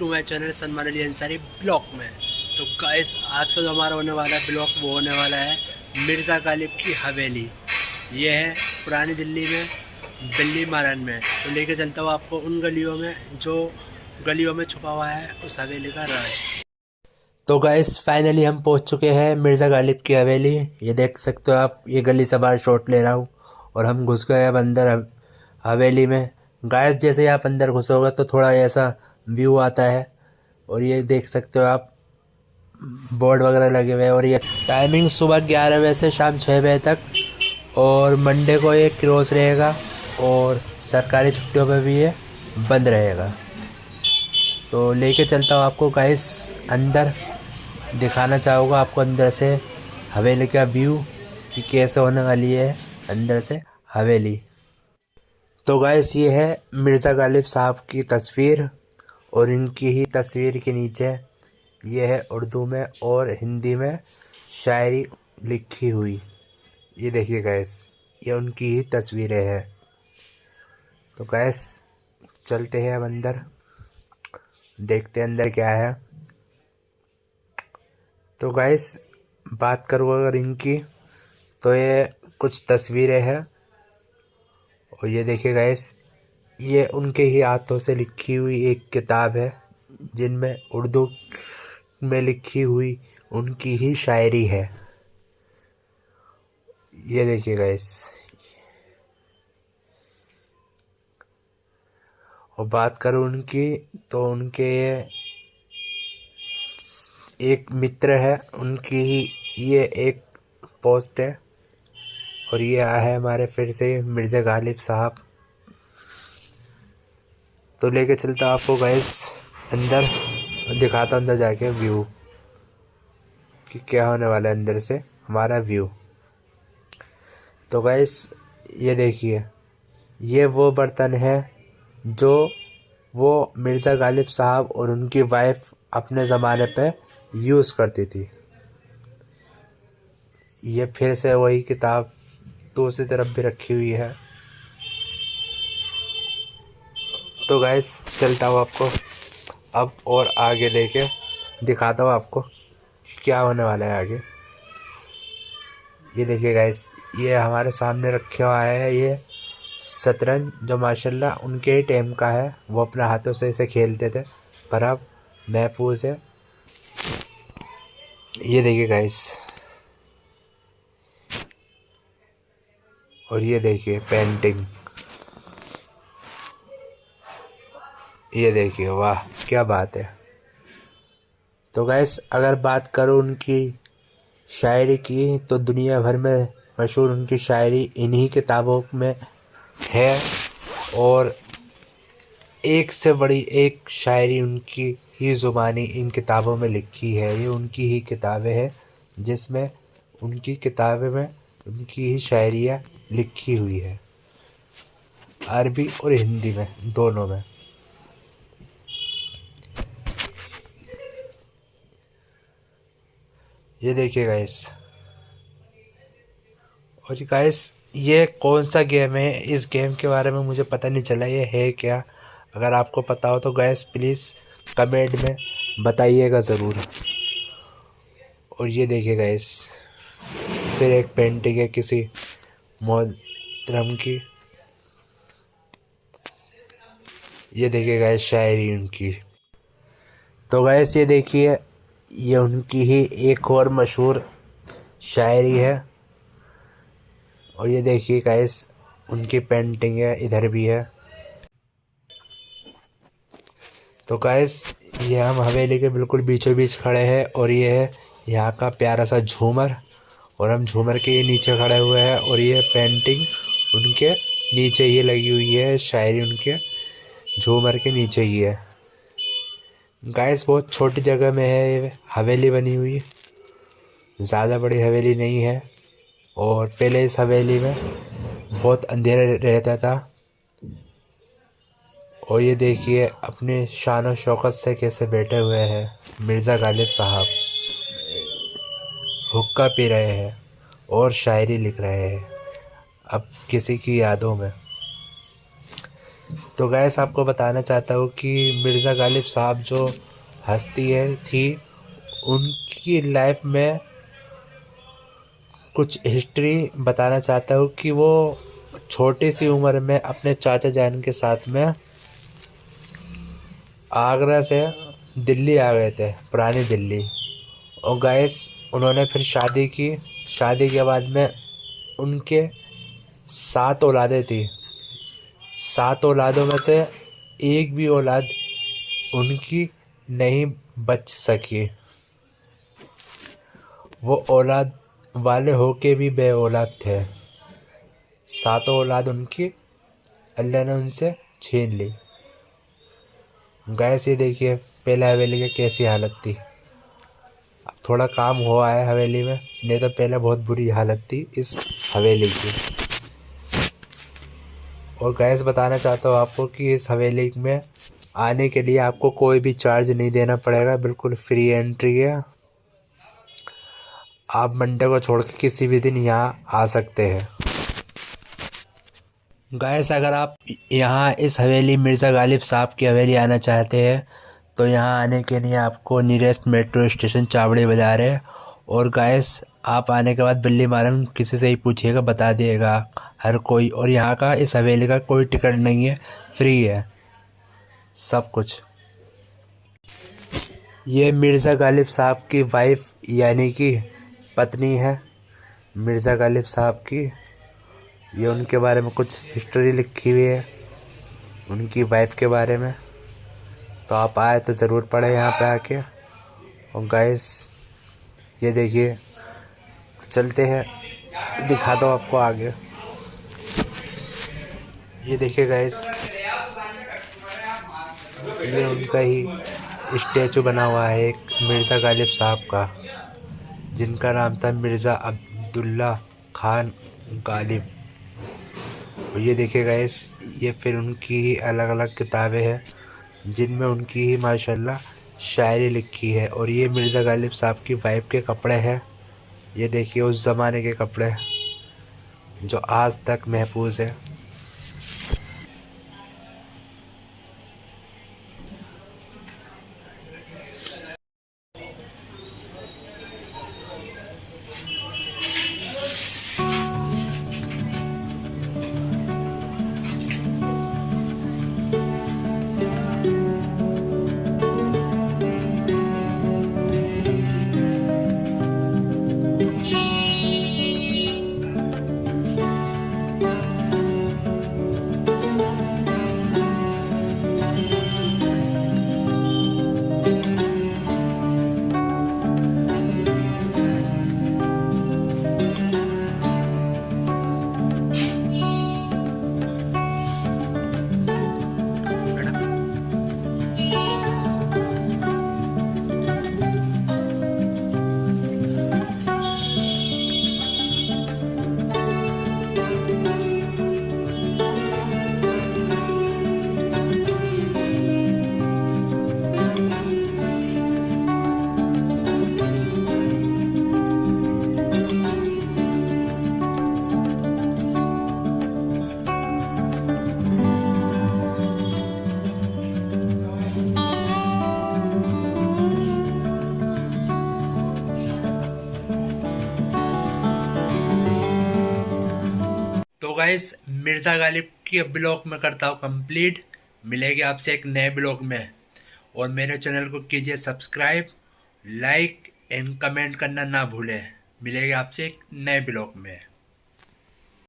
To my channel Salman Ali Ansari blog में। तो guys आज का जो हमारा होने वाला है ब्लॉग वो होने वाला है मिर्ज़ा गालिब की हवेली। ये है पुरानी दिल्ली में दिल्ली मारन में। तो लेके चलता हूँ आपको उन गलियों में जो गलियों में छुपा हुआ है उस हवेली का राज। तो गाइस फाइनली हम पहुंच चुके हैं मिर्ज़ा गालिब की हवेली। ये देख सकते हो आप, ये गली से बाहर शॉट ले रहा हूँ और हम घुस गए अब अंदर हवेली में। गाइस जैसे ही आप अंदर घुसोगे तो थोड़ा ऐसा व्यू आता है और ये देख सकते हो आप, बोर्ड वगैरह लगे हुए हैं और ये टाइमिंग सुबह 11 बजे से शाम 6 बजे तक और मंडे को ये क्लोज रहेगा और सरकारी छुट्टियों पर भी ये बंद रहेगा। तो लेके चलता हूँ आपको गाइस अंदर, दिखाना चाहूँगा आपको अंदर से हवेली का व्यू कि कैसे होने वाली है अंदर से हवेली। तो गाइस ये है मिर्ज़ा गालिब साहब की तस्वीर और इनकी ही तस्वीर के नीचे ये है उर्दू में और हिंदी में शायरी लिखी हुई। ये देखिए गाइस, ये उनकी ही तस्वीरें हैं। तो गाइस चलते हैं अब अंदर, देखते हैं अंदर क्या है। तो गाइस बात करूँ अगर इनकी, तो ये कुछ तस्वीरें हैं और ये देखिए गाइस, ये उनके ही हाथों से लिखी हुई एक किताब है जिनमें उर्दू में लिखी हुई उनकी ही शायरी है। ये देखिए गाइस, और बात करूँ उनकी तो उनके एक मित्र है, उनकी ही ये एक पोस्ट है और ये आया है हमारे फिर से मिर्ज़ा गालिब साहब। तो लेके चलता आपको गाइस अंदर, दिखाता अंदर जाके व्यू कि क्या होने वाला है अंदर से हमारा व्यू। तो गाइस ये देखिए, ये वो बर्तन है जो वो मिर्ज़ा गालिब साहब और उनकी वाइफ अपने ज़माने पे यूज़ करती थी। ये फिर से वही किताब दूसरी तरफ भी रखी हुई है। तो गाइस चलता हूँ आपको अब और आगे लेके दिखाता हूँ आपको कि क्या होने वाला है आगे। ये देखिए गाइस, ये हमारे सामने रखा हुआ है ये शतरंज, जो माशाल्लाह उनके ही टाइम का है। वो अपने हाथों से इसे खेलते थे पर अब महफूज है। ये देखिए गाइस, और ये देखिए पेंटिंग, ये देखिए, वाह क्या बात है। तो गाइस अगर बात करूँ उनकी शायरी की तो दुनिया भर में मशहूर उनकी शायरी इन्हीं किताबों में है और एक से बड़ी एक शायरी उनकी ही ज़ुबानी इन किताबों में लिखी है। ये उनकी ही किताबें हैं जिसमें उनकी किताबें में उनकी ही शायरियाँ लिखी हुई है, अरबी और हिंदी में दोनों में। ये देखिए गाइस, और गाइस ये कौन सा गेम है, इस गेम के बारे में मुझे पता नहीं चला ये है क्या। अगर आपको पता हो तो गाइस प्लीज़ कमेंट में बताइएगा ज़रूर। और ये देखिए गाइस, फिर एक पेंटिंग है किसी मोहतरम की। ये देखिए गाइस शायरी उनकी। तो गाइस ये देखिए, ये उनकी ही एक और मशहूर शायरी है और ये देखिए गाइस उनकी पेंटिंग है, इधर भी है। तो गाइस ये हम हवेली के बिल्कुल बीचों बीच खड़े हैं और ये है यहाँ का प्यारा सा झूमर और हम झूमर के नीचे खड़े हुए हैं और ये पेंटिंग उनके नीचे ही लगी हुई है, शायरी उनके झूमर के नीचे ही है। गाइस बहुत छोटी जगह में है ये हवेली बनी हुई, ज़्यादा बड़ी हवेली नहीं है और पहले इस हवेली में बहुत अंधेरा रहता था। और ये देखिए अपने शान और शौकत से कैसे बैठे हुए हैं मिर्ज़ा गालिब साहब, हुक्का पी रहे हैं और शायरी लिख रहे हैं अब किसी की यादों में। तो गैस आपको बताना चाहता हूँ कि मिर्ज़ा गालिब साहब जो हस्ती है थी, उनकी लाइफ में कुछ हिस्ट्री बताना चाहता हूँ कि वो छोटी सी उम्र में अपने चाचा जान के साथ में आगरा से दिल्ली आ गए थे, पुरानी दिल्ली। और गैस उन्होंने फिर शादी की। शादी के बाद में उनके 7 औलादें थी। 7 औलादों में से एक भी औलाद उनकी नहीं बच सकी। वो औलाद वाले होके भी बे औलाद थे। 7 औलाद उनकी अल्लाह ने उनसे छीन ली। गैस ये देखिए पहले हवेली की कैसी हालत थी। अब थोड़ा काम हुआ है हवेली में, नहीं तो पहले बहुत बुरी हालत थी इस हवेली की। और गैस बताना चाहता हूँ आपको कि इस हवेली में आने के लिए आपको कोई भी चार्ज नहीं देना पड़ेगा, बिल्कुल फ्री एंट्री है। आप मंडे को छोड़ के किसी भी दिन यहाँ आ सकते हैं। गैस अगर आप यहाँ इस हवेली मिर्ज़ा गालिब साहब की हवेली आना चाहते हैं तो यहाँ आने के लिए आपको नियरेस्ट मेट्रो स्टेशन चावड़ी बाज़ार है। और गैस आप आने के बाद बिल्ली मारन किसी से ही पूछिएगा, बता दिएगा हर कोई। और यहाँ का इस हवेली का कोई टिकट नहीं है, फ्री है सब कुछ। ये मिर्ज़ा गालिब साहब की वाइफ यानी कि पत्नी है मिर्ज़ा गालिब साहब की। ये उनके बारे में कुछ हिस्ट्री लिखी हुई है उनकी वाइफ के बारे में, तो आप आए तो ज़रूर पढ़े यहाँ पे आके। और गाइस ये देखिए, चलते हैं दिखा दो आपको आगे। ये देखिए गाइस, ये उनका ही स्टैचू बना हुआ है एक मिर्ज़ा गालिब साहब का, जिनका नाम था मिर्ज़ा अब्दुल्ला खान गालिब। और ये देखिए गाइस, ये फिर उनकी ही अलग अलग किताबें हैं जिनमें उनकी ही माशाल्लाह शायरी लिखी है। और ये मिर्ज़ा गालिब साहब की वाइफ के कपड़े हैं। ये देखिए उस ज़माने के कपड़े जो आज तक महफूज है। तो गाइस मिर्ज़ा गालिब की ब्लॉग में करता हूँ कंप्लीट। मिलेगी आपसे एक नए ब्लॉग में। और मेरे चैनल को कीजिए सब्सक्राइब, लाइक एंड कमेंट करना ना भूलें। मिलेगी आपसे एक नए ब्लॉग में।